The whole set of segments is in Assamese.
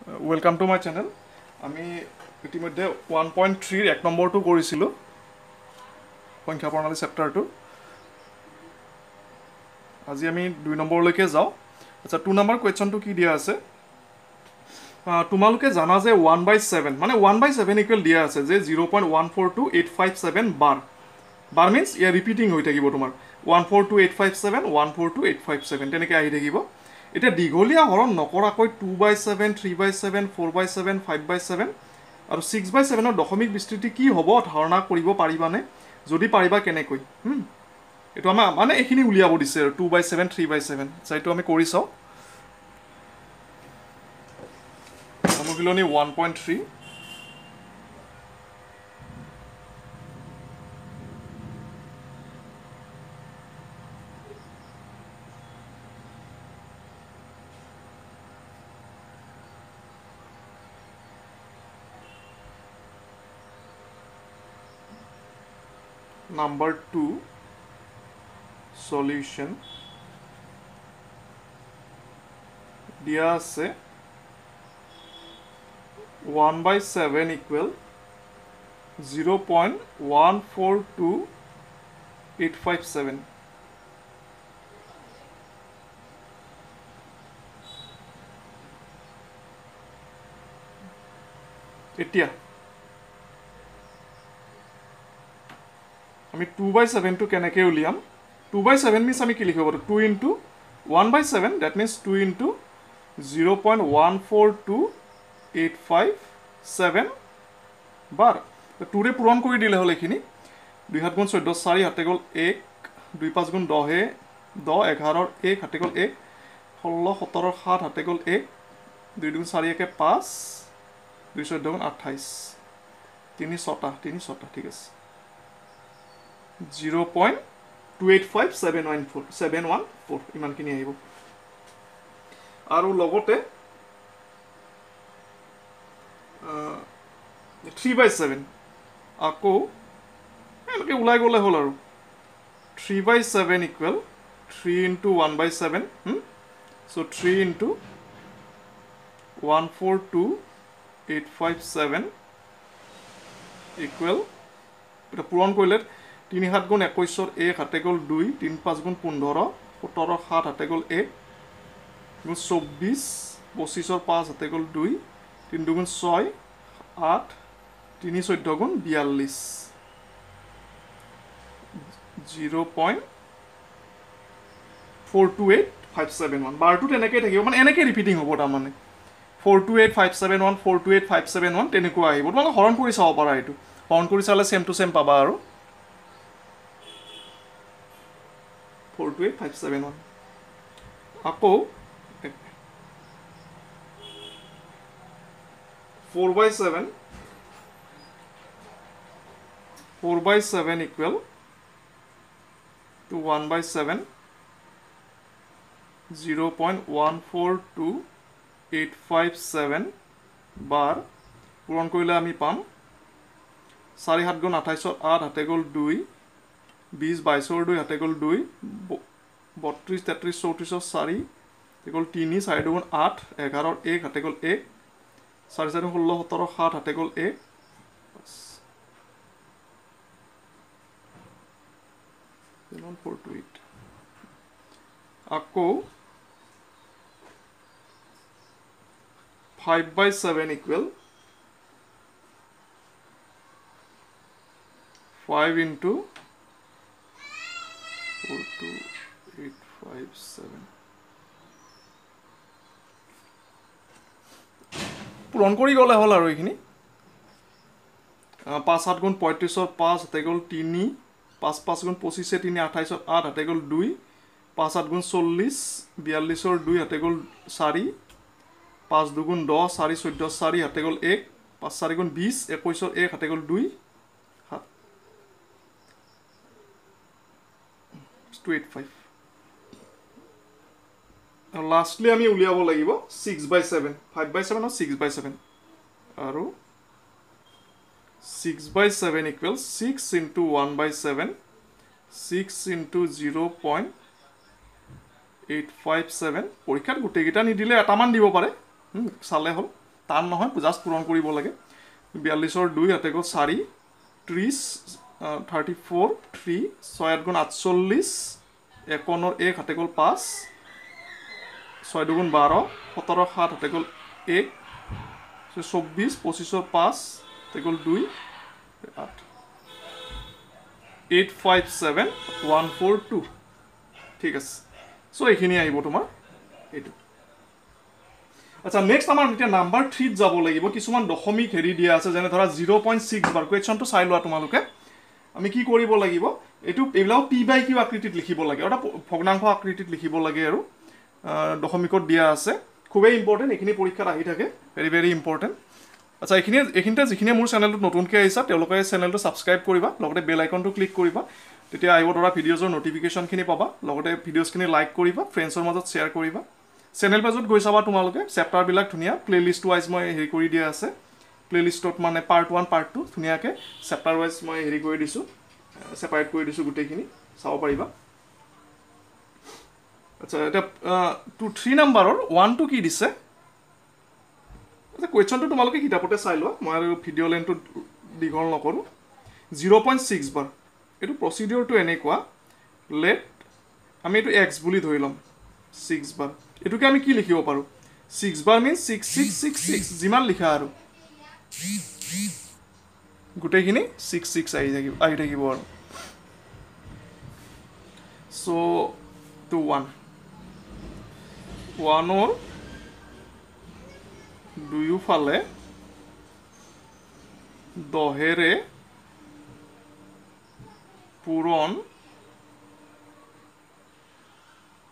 Welcome to my channel. আমি ইতিমধ্যে 1.3 এক নম্বৰটো কৰিছিলোঁ সংখ্যা প্ৰণালী চেপ্টাৰটো আজি আমি 2 নম্বৰলৈকে যাওঁ আচ্ছা 2 নম্বৰ কোৱেশ্চনটো কি দিয়া আছে তোমালোকে জানা যে 1/7 মানে 1/7 ইকুৱেল দিয়া আছে যে 0.142857 বাৰ বাৰ মিন্স ইয়াৰ ৰিপিটিং হৈ থাকিব তোমাৰ 142857 142857 তেনেকৈ আহি থাকিব এতিয়া দীঘলীয়া হৰণ নকৰাকৈ 2/7 3/7 4/7 5/7 আৰু 6/7 দশমিক বিস্তৃতি কি হ'ব ধাৰণা কৰিব পাৰিবানে যদি পাৰিবা কেনেকৈ এইটো আমাৰ মানে এইখিনি উলিয়াব দিছে 2/7 3/7 চাইটো আমি কৰি চাওঁ অনুশীলনী 1.3 Number 2 solution দিয়া আছে 1/7 equal 0.142857 এতিয়া আমি 2/7 টো কেনেকৈ উলিয়াম 2/7 মিন্স আমি কি লিখিব পাৰোঁ 2 into 1/7 that means 2 into 0.142857 বাৰ 2 ৰে পূৰণ কৰি দিলে হ'ল এইখিনি 2 7 গুণ 14 4 হাতে গ'ল 1 2 5 গুণ 10 10 11 1 হাতে গ'ল 1 16 17 7 হাতে গ'ল 1 2 গুণ 4 1 5 2 14 গুণ 28 3 6 ঠিক আছে 0.285714 ইমানখিনি আহিব আৰু লগতে 3/7 আকৌ এনেকৈ ওলাই গ'লে হ'ল আৰু 3/7 equal 3 into 1/7 so 3 into 142857 equal এটা পূৰণ কৰিলে 3 7 গুণ 21 1 হাতে গ'ল 2 3 5 গুণ 15 17 7 হাতে গ'ল 1 24 25 5 হাতে গ'ল 2 3 গুণ 6 8 3 14 গুণ 42 0.428571 বাৰটো তেনেকৈ থাকিব মানে এনেকৈ ৰিপিটিং হ'ব তাৰমানে 428571 428571 তেনেকুৱা আহিব তোমালোকে হৰণ কৰি চাব পাৰা এইটো হৰণ কৰি চালে চেম টু চেম পাবা আৰু 42857 আকৌ 4/7 equal to 1/7 0.142857 বাৰ পূৰণ কৰিলে আমি পাম 4 7 গুণ 28 8 হাতে গ'ল 2 20 22 2 হাতে গ'ল 2 32 33 34 4 হাতে গ'ল 3 4 2 8 11 1 হাতে গ'ল 1 4 4 16 17 7 হাতে গ'ল 1 148 আকৌ 5/7 equal 5 into 42857 পূৰণ কৰি গ'লে হ'ল আৰু এইখিনি 5 7 গুণ 35 5 হাতে গ'ল 3 5 5 গুণ 25 3 28 8 হাতে গ'ল 2 5 7 গুণ 40 42 2 হাতে গ'ল 4 5 2 গুণ 10 4 14 4 হাতে গ'ল 1 5 4 গুণ 20 21 1 হাতে গ'ল 2 285 আৰু লাষ্টলি আমি উলিয়াব লাগিব 6/7 5/7 আৰু 6/7 আৰু 6/7 equals 6 into 1/7 6 into 0.857 পৰীক্ষাত গোটেইকেইটা নিদিলে এটামান দিব পাৰে চালে হ'ল টান নহয় জাষ্ট পূৰণ কৰিব লাগে 42 2 হাতে গ'ল 4 30 34 3 6 গুণ 48 51 1 হাতে গ'ল 5 6 দুগুণ 12 17 7 হাতে গ'ল 1 24 25 5 হাতে গ'ল 2 8 857 142 ঠিক আছে সো এইখিনি আহিব তোমাৰ এইটো আচ্ছা নেক্সট আমাৰ এতিয়া নাম্বাৰ 3 ত যাব লাগিব কিছুমান দশমিক হেৰি দিয়া আছে যেনে ধৰা 0.6 বাৰ কোৱেশ্চনটো চাই লোৱা তোমালোকে আমি কি কৰিব লাগিব এটো এবিলাক p/q আকৃতিত লিখিব লাগে এটা ভগ্নাংশ আকৃতিত লিখিব লাগে আৰু দশমিকত দিয়া আছে খুবেই ইম্পৰ্টেন্ট এখিনি পৰীক্ষাত আহি থাকে ভেৰি ভেৰি ইম্পৰ্টেন্ট আচ্ছা এখিনিতে যিখিনি মোৰ চেনেলটো নতুনকৈ আহিছা তেওঁলোকে চেনেলটো সাবস্ক্ৰাইব কৰিবা লগতে বেল আইকনটো ক্লিক কৰিবা তেতিয়া আহিব ধৰা ভিডিঅ'জৰ নটিফিকেশনখিনি পাবা লগতে ভিডিঅ'ছখিনি লাইক কৰিবা ফ্ৰেণ্ডছৰ মাজত শ্বেয়াৰ কৰিবা চেনেল পেজত গৈ চাবা তোমালোকে চেপ্টাৰবিলাক ধুনীয়া প্লেলিষ্ট ৱাইজ মই হেৰি কৰি দিয়া আছে প্লেলিষ্টত মানে পাৰ্ট 1 পাৰ্ট 2 ধুনীয়াকৈ চেপ্টাৰ ৱাইজ মই হেৰি কৰি দিছোঁ সেপাৰেট কৰি দিছোঁ গোটেইখিনি চাব পাৰিবা আচ্ছা এটা 3 নম্বৰৰ 1 টো কি দিছে আচ্ছা কোৱেশ্চনটো তোমালোকে কিতাপতে চাই লোৱা মই আৰু ভিডিঅ' লেনটো দীঘল নকৰোঁ 0.6 বাৰ এইটো প্ৰচিডিউৰটো এনেকুৱা লেট আমি এইটো x বুলি ধৰি ল'ম 6 বাৰ এটোকে আমি কি লিখিব পাৰো 6 বাৰ মিন্স 6666 যিমান লিখা আৰু গোটেইখিনি 66 আহি থাকিব আৰু সো টু 1 1 দুয়োফালে 10ৰে পূৰণ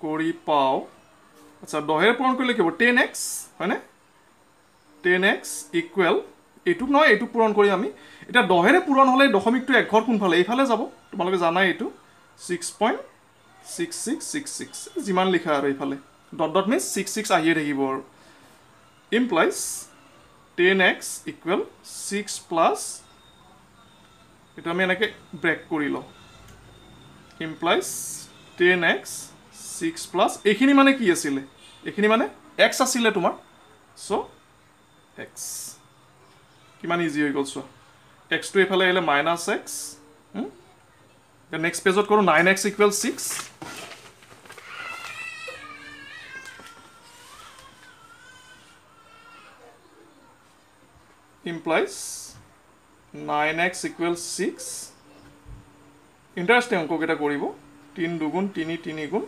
কৰি পাও আচ্ছা 10ৰে পূৰণ কৰিলে কি হ'ব 10x হয়নে 10x ইকুৱেল এটুক নহয় এটুক পূৰণ কৰি আমি এটা 10ৰে পূৰণ হলে দশমিকটো এক ঘৰ কোনফালে এইফালে যাব তোমালোকে জানাই এইটো 6.6666 যিমান লিখা আৰু এইফালে ডট ডট মিন্স 66 আহিয়ে থাকিব আৰু implies 10x equal 6 plus এটা আমি এনেকে ব্ৰেক কৰি লওঁ implies 10x 6 plus এইখিনি মানে কি আছিল এইখিনি মানে x আছিল তোমাৰ সো x কিমান ইজি হৈ গ'ল সো x টো এফালে আহিলে -x the next পেজত কৰো 9x equal 6 implies 9x equals 6 interesting অঙ্ক কেটা কৰিব 3 দুগুণ 3 3 গুণ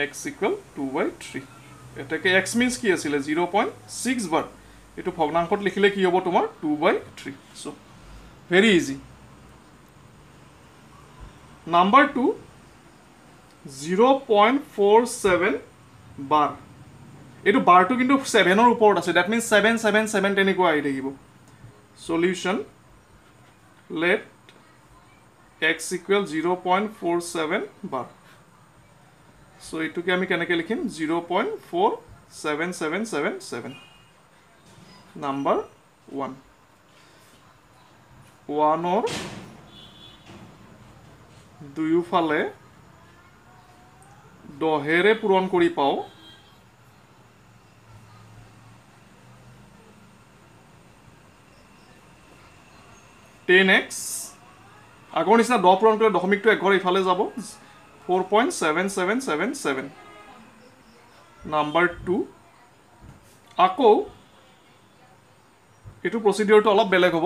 x equal 2/3 এটাকে x means কি আছিল 0.6 বাৰ এটো ভগ্নাংশত লিখিলে কি হ'ব তোমাৰ 2/3 so very easy number 2 0.47 বাৰ এটো বাৰটো কিন্তু 7 ৰ ওপৰত আছে that means 777 তেনেকুৱা আহি থাকিব solution let x equal 0.47 bar so এটোকে আমি কেনেকে লিখিম 0.4777 number 1 1 ৰ দুয়োফালে 10ৰে পূৰণ কৰি পাও 10x আগৰ নিচিনা 10 পূৰণ কৰিলে দশমিকটো এক ঘৰ ইফালে যাব 4.7777 নাম্বাৰ 2 আকৌ এটো প্ৰচিডিউৰটো অলপ বেলেগ হ'ব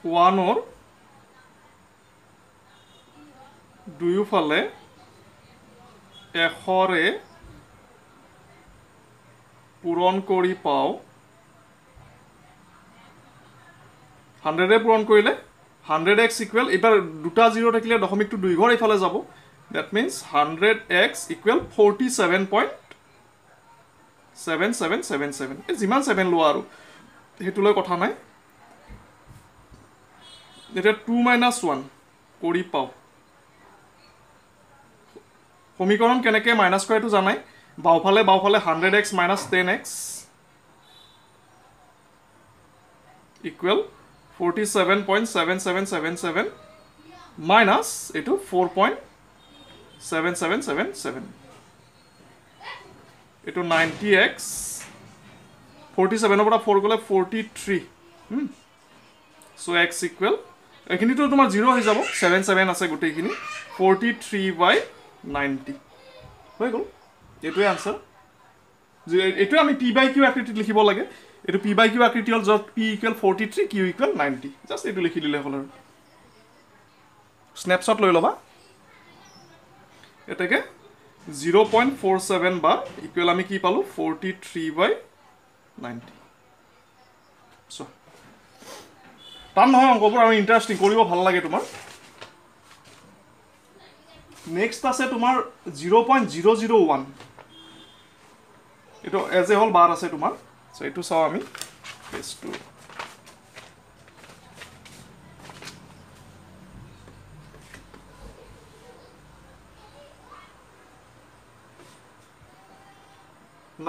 1 ৰ দুয়োফালে 100ৰে পূৰণ কৰি পাও 100ৰে পূৰণ কৰিলে 100x ইকুৱেল এবাৰ দুটা 0 থাকিলে দশমিকটো দুই ঘৰ ইফালে যাব that means 100x equal 47.7777 যিমান 7 লোৱা আৰু হেতুলৈ কথা নাই এটা 2 - 1 কৰি পাও সমীকৰণ কেনেকে মাইনাস কৰে তো জানাই বাওফালে 100x minus 10x equal 47.7777 minus eto 4.7 7777 এটো 90x 47 পৰা 4 গলে 43 সো x ইকুৱেল এখিনি তো তোমাৰ 0 হৈ যাব 77 আছে গোটেইখিনি 43/90 হৈ গল এটোই आंसर এটো আমি p by q আকৃতিত লিখিব লাগে এটো p by q আকৃতি হল যত p equal 43 q equal 90 just এটো লিখি দিলে হল স্ন্যাপশট লৈ লবা এটাকে 0.47 bar equal আমি কি পালো 43/90 সো টান নহয় অংকবোৰ আৰু ইন্টাৰেস্টিং কৰিব ভাল লাগে তোমাৰ নেক্সট আছে তোমাৰ 0.001 এটো এজ এ হোল বাৰ আছে তোমাৰ সো এটো চাও আমি page 2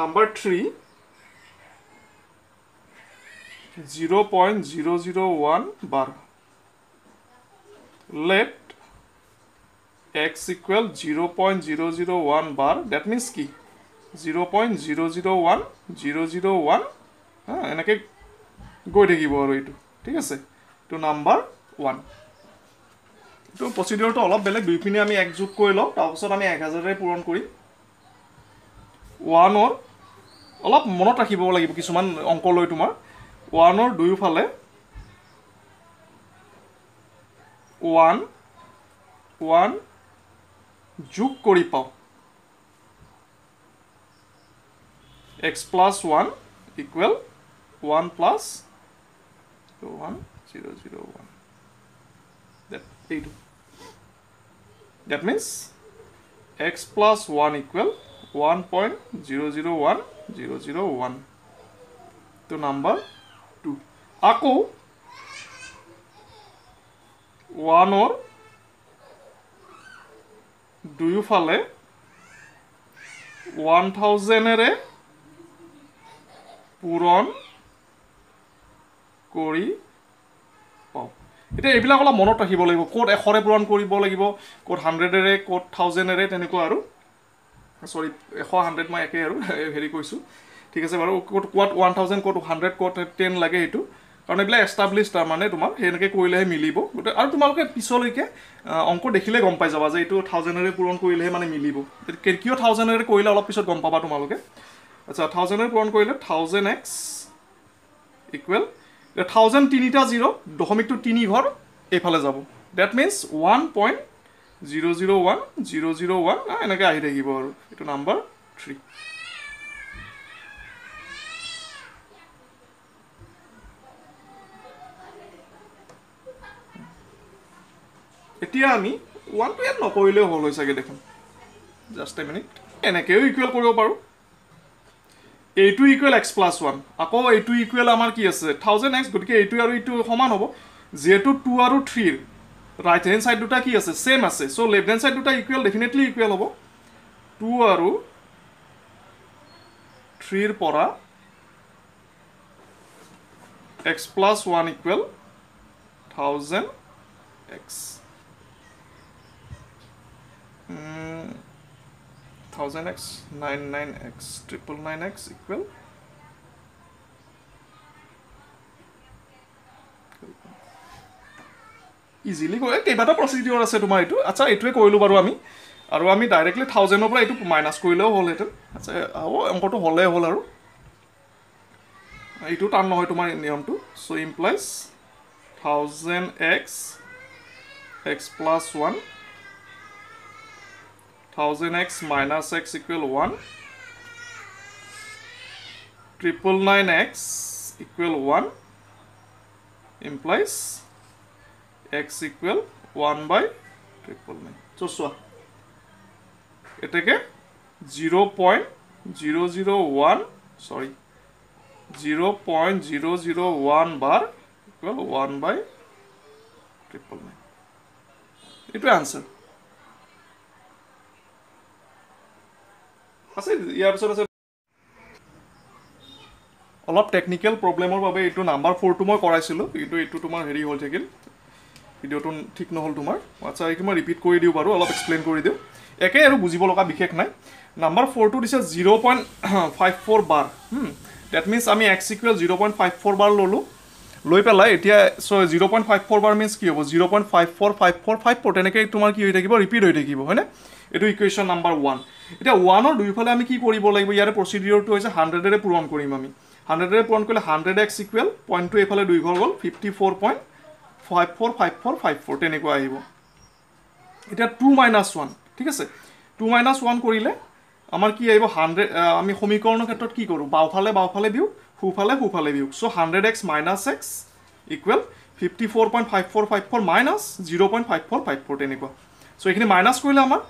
Number 3 0.001 bar let x equal 0.001 bar that means কি 0.001 001 এনেকে গৈ থাকিব আৰু এটো ঠিক আছে তো নাম্বাৰ 1 তো প্ৰসিডিউৰটো অলপ বেলেগ দুই পিনে আমি এক যোগ কৰি লও তাৰ পিছত আমি 1000 ৰে পূৰণ কৰিম 1 or অলপ মনত ৰাখিব লাগিব কিছুমান অংক লৈ তোমাৰ 1 or দুই ফালে 1 1 যোগ কৰি পাও x plus 1 equal 1 plus 1001 that means x plus 1 equal 1.001001 to number 2 আকৌ 1 or দুই ফালে 1000 এৰে পূৰণ কৰি পাও এটা এইবিলাক অলপ মনত ৰাখিব লাগিব কোড 100 ৰে পূৰণ কৰিব লাগিব কোড 100 এৰে কোড 1000 এৰে তেনেকুৱা আৰু সৰি 100 মই একে আৰু হেৰি কৈছো ঠিক আছে বাৰু কোড 1000 কোড 100 কোড 10 লাগে এটো কাৰণ এবিলা এস্টাবলিশ তাৰ মানে তোমাৰ হেনেকে কৰিলেহে মিলিব আৰু তোমালোকে পিছলৈকে অংক দেখিলে গম পাই যাবা যে এটো 1000 এৰে পূৰণ কৰিলেহে মানে মিলিব কিয় 1000 এৰে কৰিলে অলপ পিছত গম পাবা তোমালোকে আচ্ছা 1000 এৰে পূৰণ কৰিলে 1000x ইকুৱেল 1000 তিনিটা 0 দশমিকটো 3 ঘৰ এইফালে যাব দ্যাট মিন্স 1.001001 এনেকে আহি থাকিব আৰু এটো নাম্বাৰ 3 এতিয়া আমি 1 to 8 নকৰিলে হল হৈ চাগে দেখোন জাস্ট এ মিনিট এনেকেও ইকুৱেল কৰিব পাৰো a2 equal x plus 1 আকৌ a2 equal আমাৰ কি আছে 1000x গতিকে a2 আৰু a2 সমান হ'ব যেটো 2 আৰু 3 right hand side দুটা কি আছে সেম আছে সো left hand side দুটা ইকুৱেল ডেফিনেটলি ইকুৱেল হ'ব 2 আৰু 3 ৰ পৰা x plus 1 equal 1000x 1000x 99x 999x equal easily go কেইবাটা প্ৰসিডিউৰ আছে তোমাৰ এটো আচ্ছা এটোৱে কৰিলো বাৰু আমি আৰু আমি ডাইৰেক্টলি 1000 ৰ পৰা এটো মাইনাস কৰিলেও হল হেতে আচ্ছা অংকটো হলে হল আৰু এটো টান নহয় তোমাৰ নিয়মটো so implies 1000x x plus 1 1000x minus x equal 1 999x equal 1 implies x equal 1/999 so এটাকে 0.001 sorry 0.001 bar equal 1/999 এটো आंसर আছে ইয়াৰ পিছত আছে অলপ টেকনিক্যাল প্ৰবলেমৰ বাবে এটো নাম্বাৰ 4 টো মই কৰাইছিলো কিন্তু এটো তোমাৰ হেৰি হল থাকিল ভিডিওটো ঠিক নহল তোমাৰ আচ্ছা এইটো মই ৰিপিট কৰি দিও বাৰু অলপ এক্সপ্লেইন কৰি দিও একে আৰু বুজিব লগা বিশেষ নাই নাম্বাৰ 4 টো দিছে 0.54 বাৰ দ্যাট মিন্স আমি x ইকুৱেল 0.54 বাৰ ললো লৈ পেলাই এতিয়া সো 0.54 বাৰ মিন্স কি হ'ব 0.545454 তেনেকৈ তোমাৰ কি হৈ থাকিব ৰিপিট হৈ থাকিব হয়নে এটো ইকুৱেশ্যন নাম্বাৰ 1 এতিয়া 1 ৰ দুইফালে আমি কি কৰিব লাগিব ইয়াৰে প্ৰসিডিউৰটো হৈছে 100 ৰে পূৰণ কৰিম আমি 100 ৰে পূৰণ কৰিলে 100x ইকুৱেল পইণ্টটো এফালে দুই ঘৰ গ'ল 54.545454 তেনেকৈ আহিব এটা 2 - 1 ঠিক আছে 2 - 1 কৰিলে আমাৰ কি আহিব 100 আমি সমীকৰণৰ ক্ষেত্ৰত কি কৰো বাওফালে দিও ফুফালে দিও সো 100x - x ইকুৱেল 54.5454 - 0.5454 তেনেকুৱা সো এখিনি মাইনাস কৰিলে আমাৰ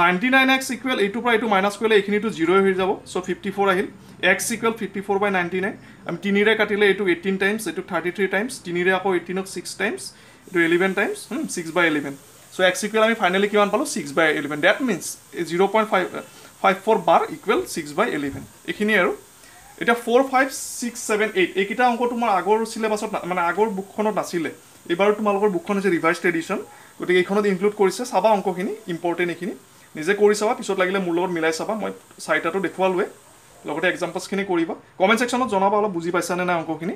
99x ইকুৱেল এইটো পৰা এইটো মাইনাস কৰিলে এখিনিটো 0 হৈ যাব সো 54 আহিল x ইকুৱেল 54/99 আমি 3 ৰে কাটিলে এইটো 18 টাইমছ এইটো 33 টাইমছ 3 ৰে আকৌ 18ক 6 টাইমছ এইটো 11 টাইমছ 6/11 সো x ইকুৱেল আমি ফাইনালি কিমান পালো 6/11 দ্যাট মিন্স 0.54 বাৰ ইকুৱেল 6/11 এখিনি আৰু এটা 4 5 6 7 8 এইকিটা অংক তোমাৰ আগৰ সিলেবাসত মানে আগৰ বুকখনত নাছিলে এবাৰ তোমালোকৰ বুকখন আছে ৰিভাইজড এডিশন গতিকে এইখনত ইনক্লুড কৰিছে চাবা অংকখিনি ইম্পৰ্টেন্ট এখিনি নিজে কৰি চাবা পিছত লাগিলে মোৰ লগত মিলাই চাবা মই সাইটাটো দেখুৱালৱে লগতে এক্সাম্পলছ খিনি কৰিবা কমেন্ট সেকশনত জনাবা অলপ বুজি পাইছা নে না অংকখিনি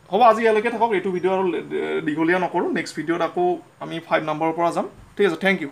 হ'ব আজি ইয়ালৈকে থাকক এইটো ভিডিও আৰু দীঘলীয়া নকৰো নেক্সট ভিডিওত আকৌ আমি 5 নম্বৰৰ পৰা যাম ঠিক আছে থ্যাংক ইউ